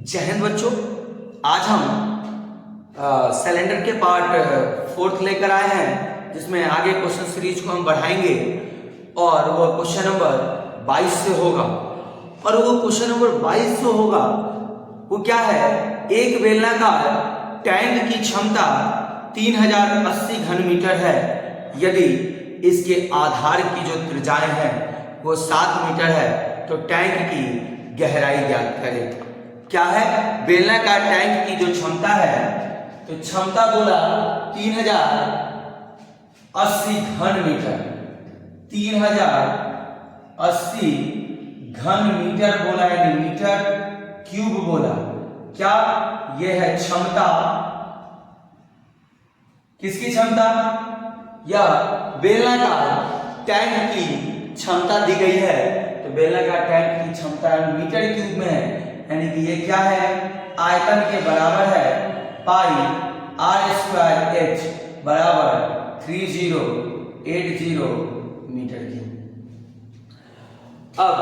जय हिंद बच्चों, आज हम सिलेंडर के पार्ट 4 लेकर आए हैं, जिसमें आगे क्वेश्चन सीरीज को हम बढ़ाएंगे और वो क्वेश्चन नंबर 22 से होगा। और वो क्वेश्चन नंबर 22 जो होगा वो क्या है, एक बेलनाकार टैंक की क्षमता 3080 घन मीटर है। यदि इसके आधार की जो त्रिज्याएं हैं वो 7 मीटर है तो टैंक की गहराई ज्ञात करें। क्या है, बेलनाकार टैंक की जो क्षमता है, तो क्षमता बोला 3080 घन मीटर, 3080 घन मीटर बोला, यानी मीटर क्यूब बोला। क्या यह है क्षमता, किसकी क्षमता, या बेलनाकार टैंक की क्षमता दी गई है। तो बेलनाकार टैंक की क्षमता मीटर क्यूब में है, यानी कि ये क्या है, आयतन के बराबर है पाई r स्क्वायर h बराबर 3080 मीटर क्यूब। अब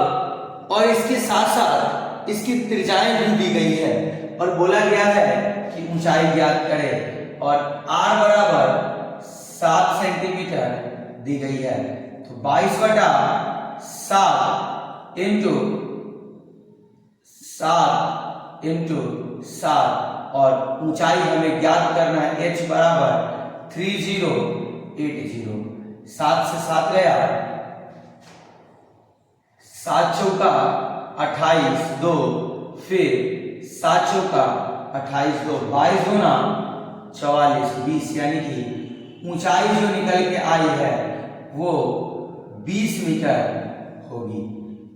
और इसके साथ साथ इसकी त्रिज्याएं भी दी गई है और बोला गया है कि ऊंचाई ज्ञात करें, और r बराबर 7 सेंटीमीटर दी गई है। तो 22/7 इंटू 7 और ऊंचाई हमें ज्ञात करना है h बराबर 3080। 7 से 7 गया, 7 चौका 28 2, फिर 7 चौका 28 2, 22 दूना 44 20, यानी कि ऊंचाई जो निकल के आई है वो 20 मीटर होगी।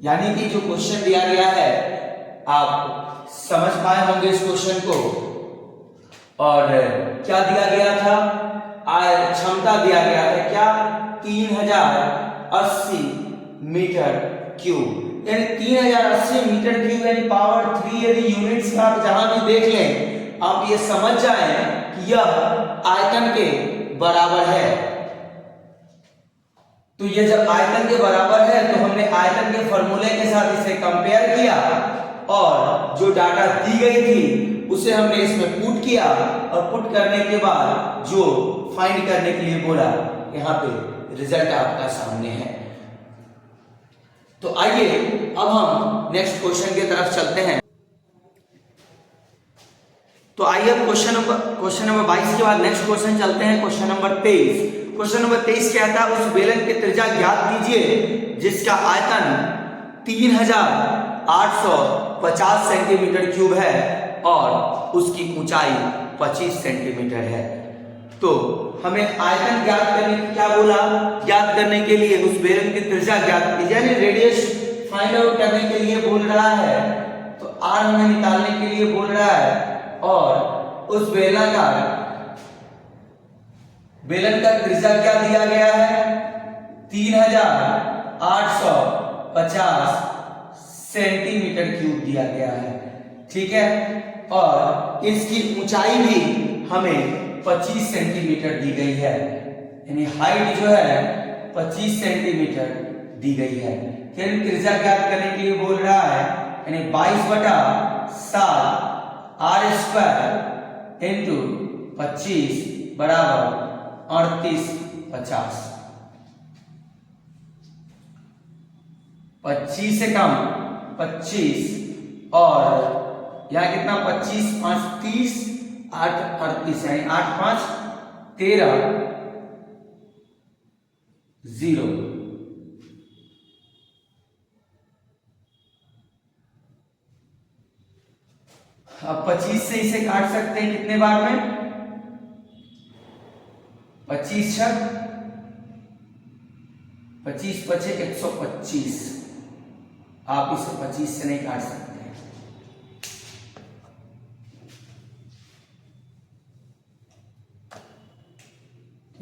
यानी कि जो क्वेश्चन दिया गया है आप समझ पाए होंगे इस क्वेश्चन को। और क्या दिया गया था, क्षमता दिया गया था क्या, 3080 मीटर क्यूब, यानी 3080 मीटर क्यूब यानी पावर 3। यदि यूनिट्स का आप जहां भी देख लें, आप ये समझ जाएं कि यह आयतन के बराबर है। तो ये जब आयतन के बराबर है तो हमने आयतन के फॉर्मूले के साथ इसे कंपेयर किया और जो डाटा दी गई थी उसे हमने इसमें पुट किया, और पुट करने के बाद जो फाइंड करने के लिए बोला, यहां पे रिजल्ट आपका सामने है। तो आइए अब हम नेक्स्ट क्वेश्चन की तरफ चलते हैं। तो आइए क्वेश्चन नंबर 22 के बाद नेक्स्ट क्वेश्चन चलते हैं, क्वेश्चन नंबर 23। क्वेश्चन नंबर 23 क्या था, उस बेलन की त्रिज्या ज्ञात कीजिए जिसका आयतन 3850 सेंटीमीटर क्यूब है और उसकी ऊंचाई 25 सेंटीमीटर है। तो हमें आयतन ज्ञात करने की क्या बोला, ज्ञात करने के लिए उस बेलन की त्रिज्या ज्ञात कीजिए, यानी रेडियस फाइंड आउट करने के लिए बोल रहा है। तो r हमें निकालने के लिए बोल रहा है, और उस बेलन का त्रिज्या क्या दिया गया है, 3850 सेंटीमीटर क्यूब दिया गया है, ठीक है। और इसकी ऊंचाई भी हमें 25 सेंटीमीटर दी गई है, यानी हाइट जो है 25 सेंटीमीटर दी गई है। फिर त्रिज्या ज्ञात करने के लिए बोल रहा है, यानी 22/7 r स्क्वायर इंटू 25 बराबर 3850। 25 से कम 25, और यहाँ कितना 25 5 30 8 38, यानी 8 5 13 0। अब 25 से इसे काट सकते हैं कितने बार में, 25 छक 25 पचे 125। आप इसे 25 से नहीं काट सकते।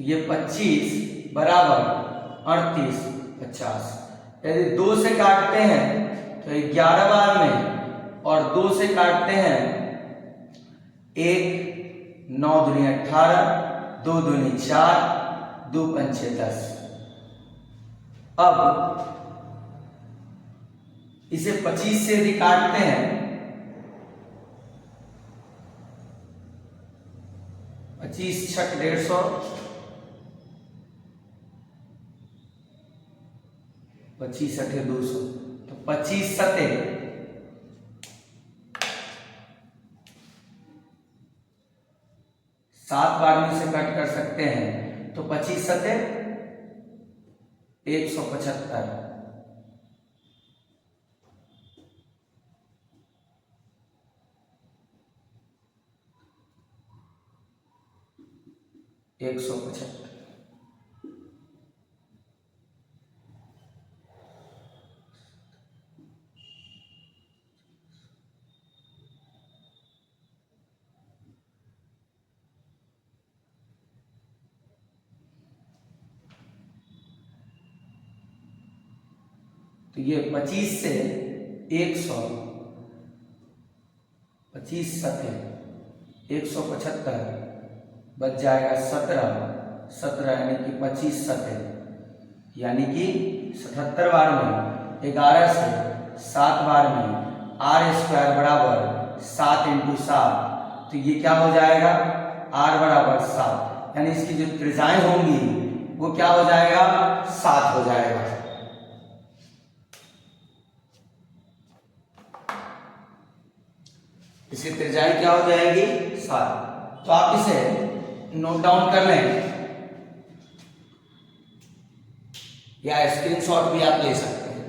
ये 25 बराबर 38 50। यदि 2 से काटते हैं तो 11 बार में, और 2 से काटते हैं 1 9 दूनी 18 2 दूनी 4 2 पंचे 10। अब इसे 25 से यदि काटते हैं 25 छक 150, 25 अठे 200, तो 25 सते 7 बार में से कट कर सकते हैं, तो 25 सते 175, 175। तो ये 25 से 100, 25 सते 175 बच जाएगा 17 यानी कि 25 सते यानी कि 77 बार में 11 से 7 बार में r² बराबर 7 × 7, तो ये क्या हो जाएगा r बराबर 7, यानी इसकी जो त्रिज्याएं होंगी वो क्या हो जाएगा 7 हो जाएगा। इसकी त्रिज्याएं क्या हो जाएगी 7। तो आप इसे नोट डाउन कर लें या स्क्रीनशॉट भी आप ले सकते हैं।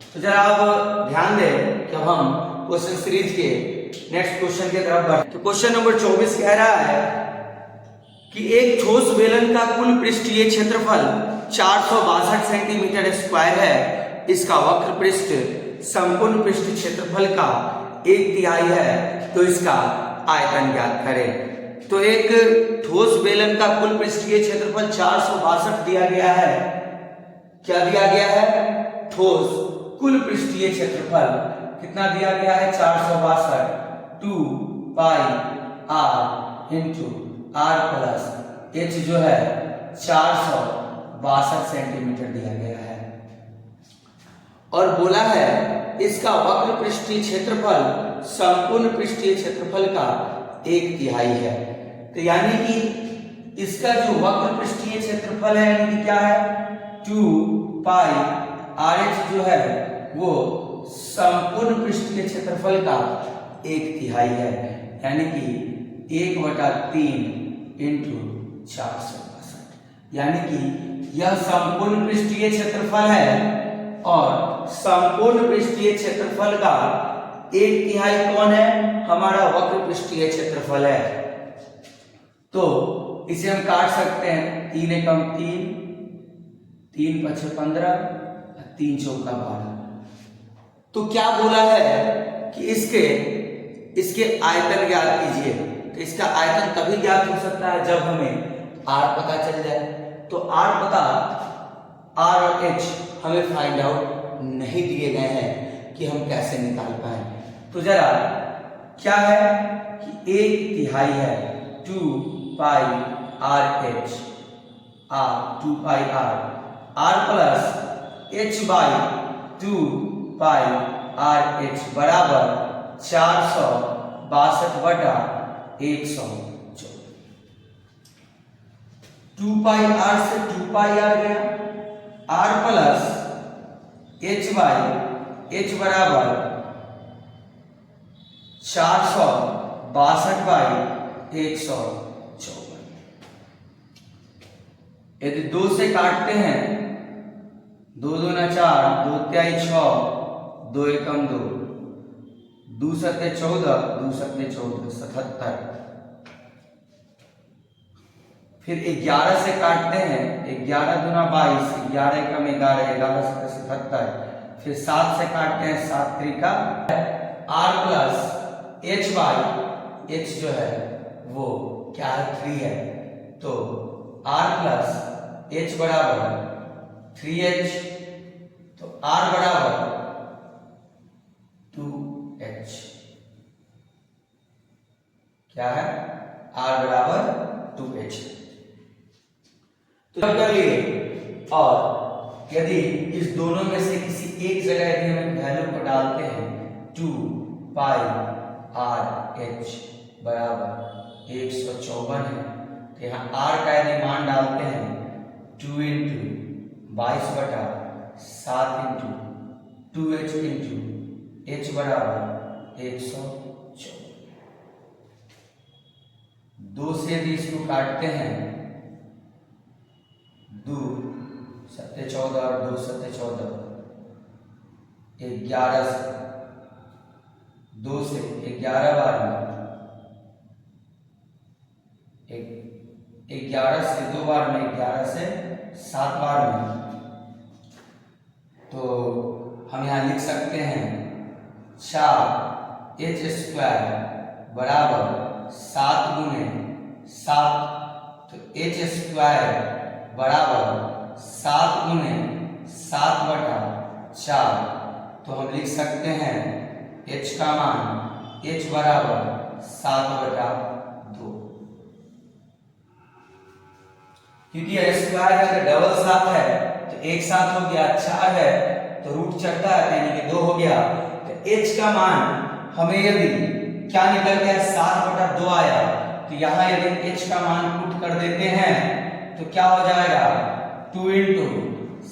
तो जरा आप ध्यान दें कि अब हम क्वेश्चन सीरीज के नेक्स्ट क्वेश्चन की तरफ बढ़ते हैं। तो क्वेश्चन नंबर 24 कह रहा है कि एक ठोस बेलन का कुल पृष्ठीय क्षेत्रफल 462 सेंटीमीटर स्क्वायर है। इसका वक्र पृष्ठ संपूर्ण पृष्ठ क्षेत्रफल का 1/3 है, तो इसका आयतन ज्ञात करें। तो एक ठोस बेलन का कुल पृष्ठीय क्षेत्रफल 462 दिया गया है। क्या दिया गया है? ठोस कुल पृष्ठीय क्षेत्रफल कितना दिया गया है? 462 2 पाई r into r plus h जो है 462 सेंटीमीटर दिया गया है। और बोला है इसका वक्र पृष्ठीय क्षेत्रफल संपूर्ण पृष्ठीय क्षेत्रफल का 1/3 है। तो यानी कि इसका जो वक्र पृष्ठीय क्षेत्रफल है यानी कि क्या है 2 पाई RH जो है वो संपूर्ण पृष्ठीय क्षेत्रफल का 1/3 है, यानी कि 1/3 इंटू 462, यानी कि यह संपूर्ण पृष्ठीय क्षेत्रफल है और संपूर्ण पृष्ठीय क्षेत्रफल का 1/3 कौन है? हमारा वक्र पृष्ठीय क्षेत्रफल है। तो इसे हम काट सकते हैं 3 एकम 3, 3 पछे 15, 3 चौका 12। तो क्या बोला है कि इसके आयतन ज्ञात कीजिए। तो इसका आयतन तभी ज्ञात हो सकता है जब हमें r पता चल जाए। तो r पता r और h हमें फाइंड आउट नहीं दिए गए हैं कि हम कैसे निकाल पाए। तो जरा क्या है कि 1/3 है 2 पाई RH r 2 pi r plus h by 2 pi RH बराबर 462 बटा 114। 2 पाई r से 2 पाई r गया, r plus h by h बराबर 462 बाई 114। यदि 2 से काटते हैं 2 दूना 4, 2 तिहाई 6, 2 एकम 2, 2 सत्ते 14, 2 सत्ते 14 77। फिर 11 से काटते हैं 11 दूना 22, 11 एकम 11, 11 सत्ते 77। फिर 7 से काटते हैं 7 Trika r plus h by h जो है वो क्या है 3 है। तो r प्लस h बराबर 3h, तो r बराबर 2h। क्या है? r बराबर 2h। तो कर लिए। और यदि इस दोनों में से किसी एक जगह यदि हम वैल्यू को डालते हैं 2 पाई RH बराबर 154 है, तो यहाँ r का यदि मान डालते हैं 2 into 22/7 into 2h into h बराबर 114। 2 से यदि इसको काटते हैं 2 7 14 और 2 7 14 11 से 2 से 11 बार में 11 से 2 बार में 11 से 7 बार में, तो हम यहाँ लिख सकते हैं 4h² बराबर 7 गुने 7, तो h² बराबर 7 गुने 7/4, तो हम लिख सकते हैं h का मान h बराबर 7/2, क्योंकि स्क्वायर अगर डबल साथ है तो एक साथ हो गया, 4 है तो रूट चढ़ता है यानी कि 2 हो गया, तो h का मान हमें यदि क्या निकल गया 7/2 आया, तो यहाँ यदि h का मान पुट कर देते हैं तो क्या हो जाएगा 2 इंटू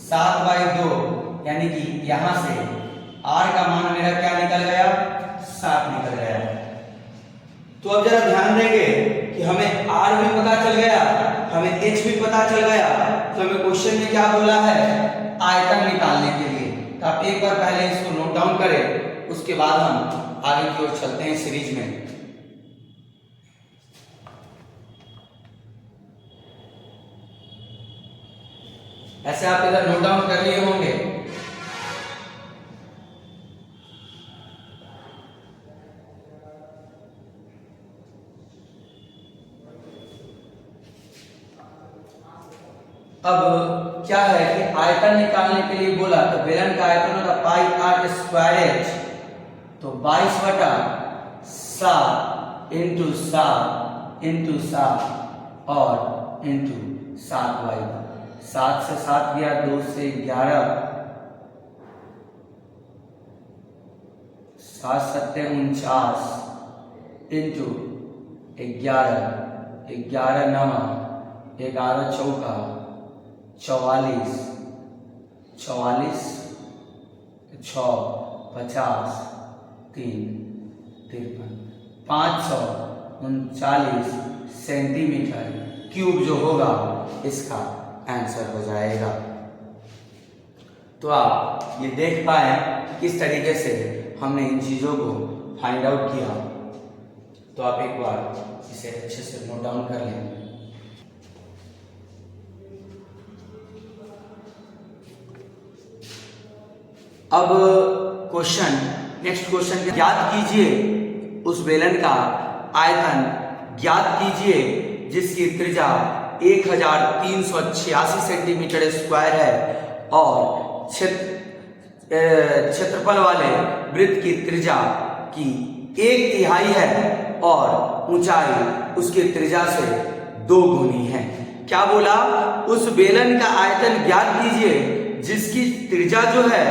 7/2, यानी कि यहाँ से r का मान मेरा क्या निकल गया 7 निकल गया। तो अब जरा ध्यान देंगे कि हमें r भी पता चल गया, हमें h भी पता चल गया, तो हमें क्वेश्चन में क्या बोला है आयतन निकालने के लिए। तो आप एक बार पहले इसको नोट डाउन करें, उसके बाद हम आगे की ओर चलते हैं सीरीज में। ऐसे आप इधर नोट डाउन कर लिए होंगे। अब क्या है कि आयतन निकालने के लिए बोला, तो बेलन का आयतन होता पाई r स्क्वायर h, तो 22/7 इंटू 7 इंटू 7 और इंटू 7/2, 7 से 7 गया, 2 से 11, 7 7 49 इंटू 11, 11 9, 11 चौका 44, 44 6 50 3 53 539 सेंटीमीटर क्यूब जो होगा इसका आंसर हो जाएगा। तो आप ये देख पाए किस तरीके से हमने इन चीजों को फाइंड आउट किया। तो आप एक बार इसे अच्छे से नोट डाउन कर लें। अब क्वेश्चन, नेक्स्ट क्वेश्चन, ज्ञात कीजिए उस बेलन का आयतन, ज्ञात कीजिए जिसकी त्रिज्या 1386 सेंटीमीटर स्क्वायर है और क्षेत्रफल वाले वृत्त की त्रिज्या की 1/3 है और ऊंचाई उसकी त्रिज्या से 2 गुनी है। क्या बोला, उस बेलन का आयतन ज्ञात कीजिए जिसकी त्रिज्या जो है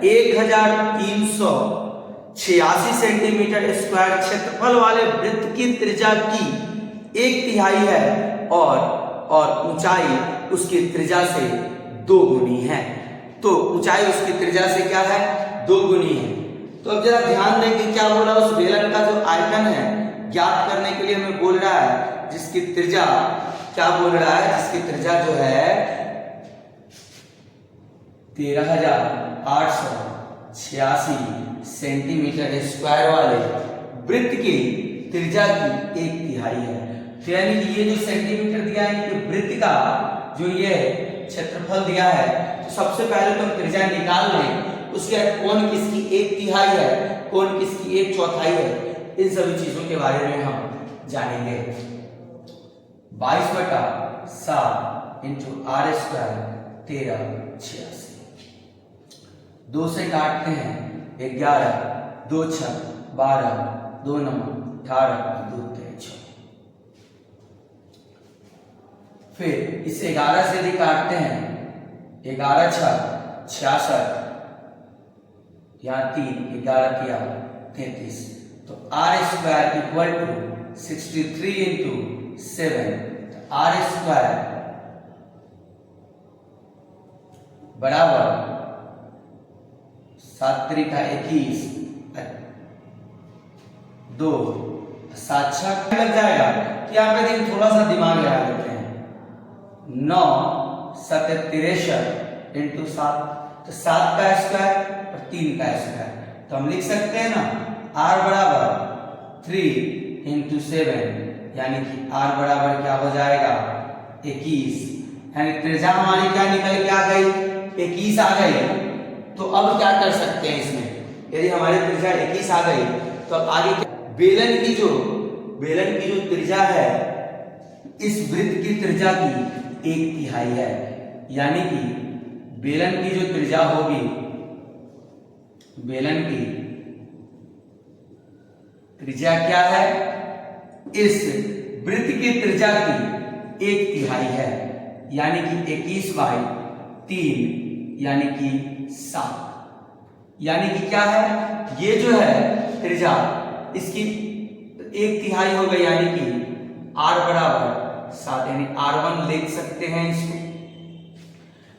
1386 सेंटीमीटर स्क्वायर, क्षेत्रफल वाले वृत्त की त्रिज्या की 1/3 है और ऊंचाई उसकी त्रिज्या से 2 गुनी है। तो ऊंचाई उसकी त्रिज्या से क्या है 2 गुनी है। तो अब जरा ध्यान दें कि क्या बोला, उस बेलन का जो आयतन है ज्ञात करने के लिए हमें बोल रहा है जिसकी त्रिज्या, क्या बोल रहा है, जिसकी त्रिज्या जो है 13,886 सेंटीमीटर स्क्वायर वाले वृत्त की त्रिज्या की 1/3 है। तो यानी कि ये जो सेंटीमीटर दिया है कि वृत्त का जो ये क्षेत्रफल दिया है, तो सबसे पहले तो हम त्रिज्या निकाल लें, उसके बाद कौन किसकी 1/3 है, कौन किसकी 1/4 है, इन सभी चीजों के बारे में हम जानेंगे। 22/7 इंटू r स्क्वायर 1386, 2 से काटते हैं 11, 2 6 12, 2 9 18, 2 13। फिर इस 11 से भी काटते हैं 11 6 66, यहाँ 3, 11 किया 33, तो r square equal to 63 into 7, r square बराबर 7 त्रिका 21 2 7 6 लग जाएगा। यहाँ पे देखिए थोड़ा सा दिमाग लगा लेते हैं। 9 7 63 इंटू 7, तो 7 का स्क्वायर और 3 का स्क्वायर, तो हम लिख सकते हैं ना r बराबर 3 इंटू 7, यानी कि r बराबर क्या हो जाएगा 21, यानी त्रिज्या हमारी क्या निकल के आ गई 21 आ गई। तो अब क्या कर सकते हैं इसमें, यदि हमारी त्रिज्या 21 आ गई तो अब आगे बेलन की जो त्रिज्या है इस वृत्त की त्रिज्या की 1/3 है, यानी कि बेलन की जो त्रिज्या होगी, बेलन की त्रिज्या क्या है, इस वृत्त की त्रिज्या की 1/3 है, यानी कि 21/3 यानी कि 7, यानी कि क्या है ये जो है त्रिज्या इसकी 1/3 हो गई, यानी कि r बराबर 7, यानी r1 लिख सकते हैं इसको,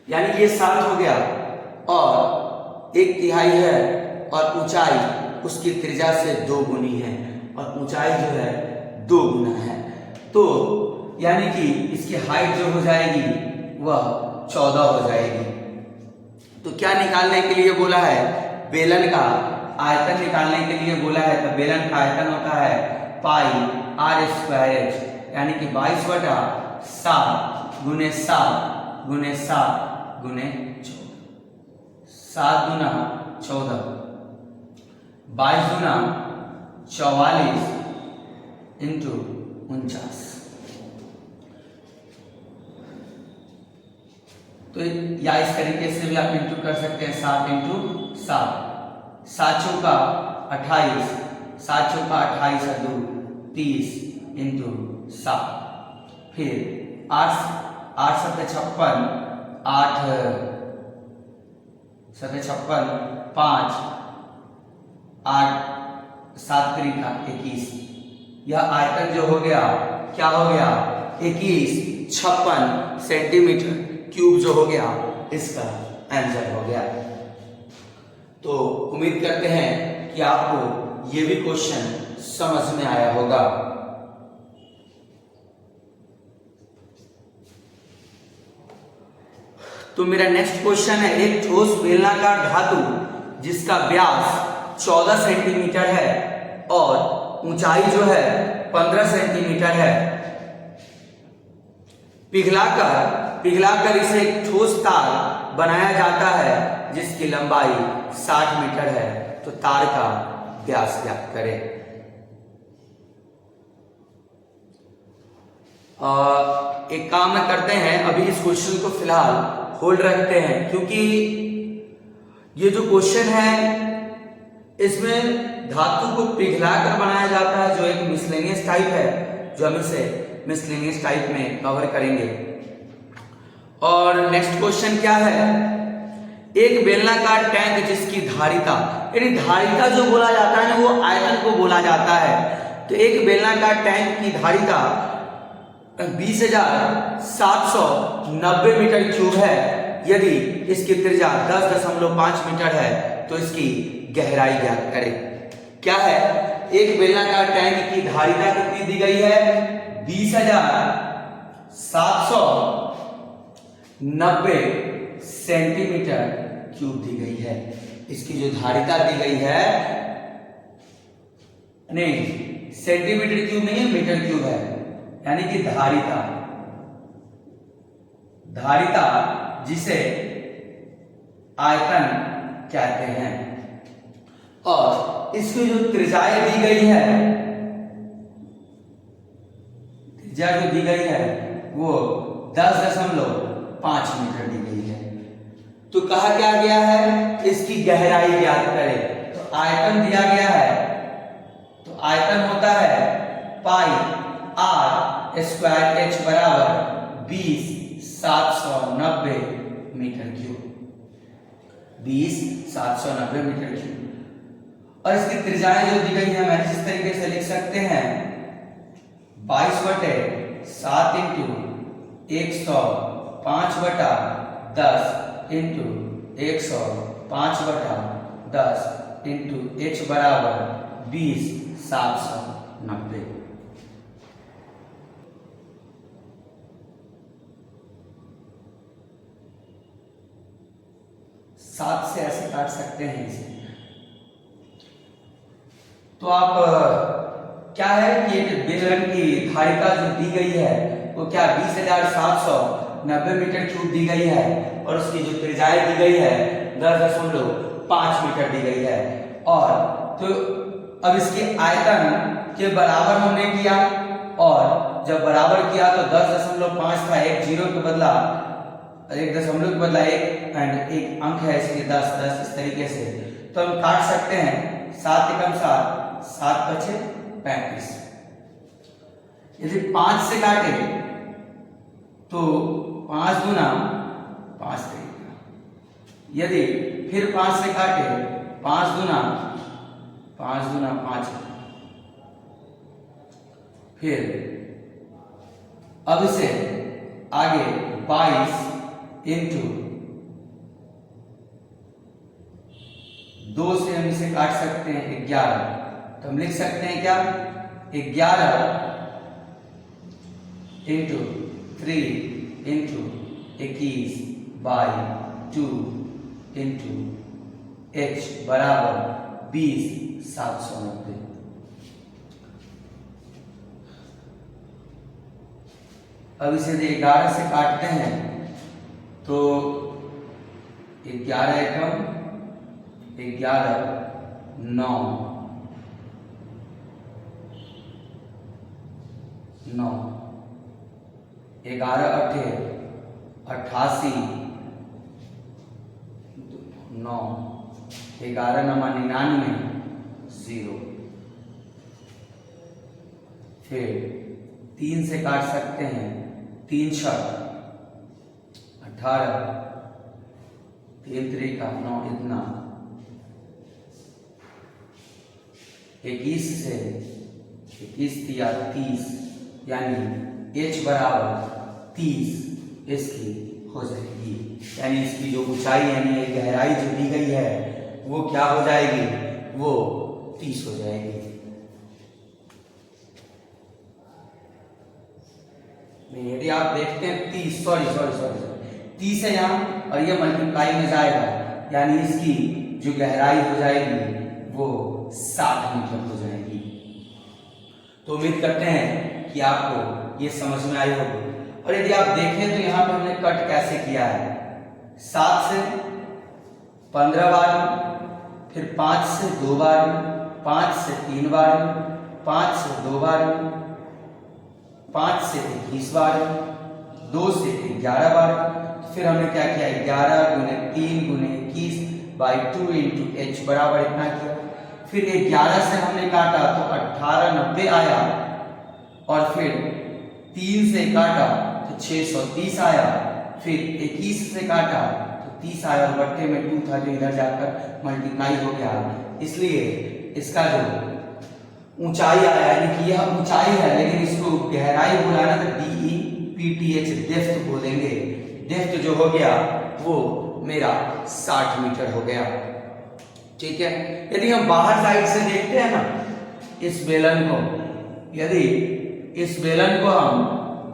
यानी ये 7 हो गया और 1/3 है और ऊंचाई उसकी त्रिज्या से 2 गुनी है और ऊंचाई जो है 2 गुना है, तो यानी कि इसकी हाइट जो हो जाएगी वह 14 हो जाएगी। तो क्या निकालने के लिए बोला है, बेलन का आयतन निकालने के लिए बोला है, तो बेलन का आयतन होता है पाई r स्क्वायर h, यानी कि 22/7 गुने 7 गुने 7 गुने 14, 7 गुना 14, 22 गुना 44 इंटू 49, तो या इस तरीके से भी आप इंटू कर सकते हैं, 7 इंटू 7, 7 चौका 28, 7 चौका 28 और 2 30 इंटू 7, फिर 8 7 56, 8 7 56, 5 8 7 त्रिका 21, यह आयतन जो हो गया क्या हो गया 56 सेंटीमीटर क्यूब जो हो गया, इसका आंसर हो गया। तो उम्मीद करते हैं कि आपको ये भी क्वेश्चन समझ में आया होगा। तो मेरा नेक्स्ट क्वेश्चन है, एक ठोस बेलनाकार धातु जिसका व्यास 14 सेंटीमीटर है और ऊंचाई जो है 15 सेंटीमीटर है, पिघलाकर इसे एक ठोस तार बनाया जाता है जिसकी लंबाई 60 मीटर है, तो तार का व्यास ज्ञात करें। एक काम करते हैं, अभी इस क्वेश्चन को फिलहाल होल्ड रखते हैं, क्योंकि ये जो क्वेश्चन है इसमें धातु को पिघलाकर बनाया जाता है, जो एक मिसलेनियस टाइप है, जो हम इसे मिसलेनियस टाइप में कवर करेंगे। और नेक्स्ट क्वेश्चन क्या है, एक बेलनाकार टैंक जिसकी धारिता, यानी धारिता जो बोला जाता है ना वो आयतन को बोला जाता है, तो एक बेलनाकार टैंक की धारिता 20,790 मीटर क्यूब है, यदि इसकी त्रिज्या 10.5 मीटर है तो इसकी गहराई ज्ञात करें। क्या है, एक बेलनाकार टैंक की धारिता कितनी दी गई है 20,790 सेंटीमीटर क्यूब दी गई है, इसकी जो धारिता दी गई है, नहीं सेंटीमीटर क्यूब नहीं है मीटर क्यूब है, यानी कि धारिता जिसे आयतन कहते हैं, और इसकी जो त्रिज्या दी गई है, त्रिज्या जो दी गई है वो 10.5 मीटर दी गई है। तो कहा क्या गया है, इसकी गहराई ज्ञात करें, तो आयतन दिया गया है, तो आयतन होता है पाई r स्क्वायर h बराबर 20,790 मीटर क्यूब, 20,790 मीटर क्यूब। और इसकी त्रिज्याएं जो दी गई है मैं इस तरीके से लिख सकते हैं 22/7 7 इंटू 105/10 इंटू 105/10 इंटू h बराबर 20 790। सात से ऐसे काट सकते हैं इसे। तो आप क्या है कि एक बेलन की धारिता जो दी गई है वो क्या 20,790 मीटर क्यूब दी गई है और उसकी जो त्रिज्या दी गई है 10.5 मीटर दी गई है। और तो अब इसके आयतन के बराबर हमने किया और जब बराबर किया तो 10.5 था, एक जीरो के बदला एक दशमलव के बदला एक एंड एक अंक है इसलिए 10 इस तरीके से। तो हम काट सकते हैं 7 एकम 7 7 बचे 35। यदि 5 से काटे तो 5 गुना 5 तरीका। यदि फिर 5 से काटे 5 गुना 5 फिर अब इसे आगे 22 इंटू 2 से हम इसे काट सकते हैं 11। तो हम लिख सकते हैं क्या 11 into 3 into 21 by 2 into h बराबर 20 790। अब इसे 11 से काटते हैं तो 11 एकम 11 9 11 अठे 88 9 11 नमा 99 0। फिर 3 से काट सकते हैं 3 छक 18 3 त्रिका 9 इतना 21 से 21 दिया 30 यानी h बराबर 30 इसकी हो जाएगी। यानी इसकी जो ऊंचाई यानी गहराई जो दी गई है वो क्या हो जाएगी वो 30 हो जाएगी। यदि आप देखते हैं 30 सॉरी 30 है यहाँ और ये मल्टीप्लाई में जाएगा यानी इसकी जो गहराई हो जाएगी वो 60 मीटर हो जाएगी। तो उम्मीद करते हैं कि आपको ये समझ में आई होगी। और यदि आप देखें तो यहाँ पे हमने कट कैसे किया है 7 से 15 बार, फिर 5 से 2 बार, 5 से 3 बार, 5 से 2 बार, 5 से 21 बार, 2 से 11 बार। फिर हमने क्या किया 11 गुने 3 गुने 21 बाई 2 इंटू h बराबर इतना किया। फिर 11 से हमने काटा तो 1890 आया और फिर 3 से काटा तो 630 आया। फिर 21 से काटा तो 30 आया और बट्टे में 2 था जो इधर जाकर मल्टीप्लाई हो गया। इसलिए इसका जो ऊंचाई आया यानी कि यह ऊंचाई है लेकिन इसको गहराई बोलाना तो DEPTH डेप्थ बोलेंगे। डेप्थ जो हो गया वो मेरा 60 मीटर हो गया। ठीक है। यदि हम बाहर साइड से देखते हैं ना इस बेलन को, यदि इस बेलन को हम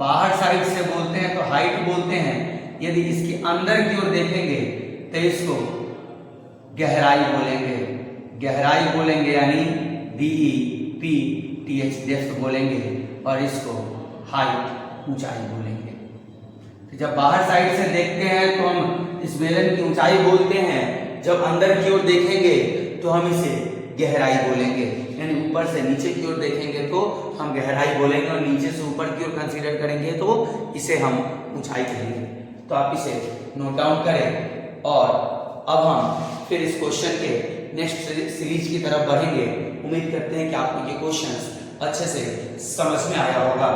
बाहर साइड से बोलते हैं तो हाइट बोलते हैं। यदि इसके अंदर की ओर देखेंगे तो इसको गहराई बोलेंगे। गहराई बोलेंगे यानी DEPTH डेप्थ बोलेंगे और इसको हाइट ऊंचाई बोलेंगे। तो जब बाहर साइड से देखते हैं तो हम इस बेलन की ऊंचाई बोलते हैं, जब अंदर की ओर देखेंगे तो हम इसे गहराई बोलेंगे। यानी ऊपर से नीचे की ओर देखेंगे तो हम गहराई बोलेंगे और नीचे से ऊपर की ओर कंसीडर करेंगे तो इसे हम ऊंचाई कहेंगे। तो आप इसे नोट डाउन करें और अब हम फिर इस क्वेश्चन के नेक्स्ट सीरीज की तरफ बढ़ेंगे। उम्मीद करते हैं कि आपको ये क्वेश्चन अच्छे से समझ में आया होगा।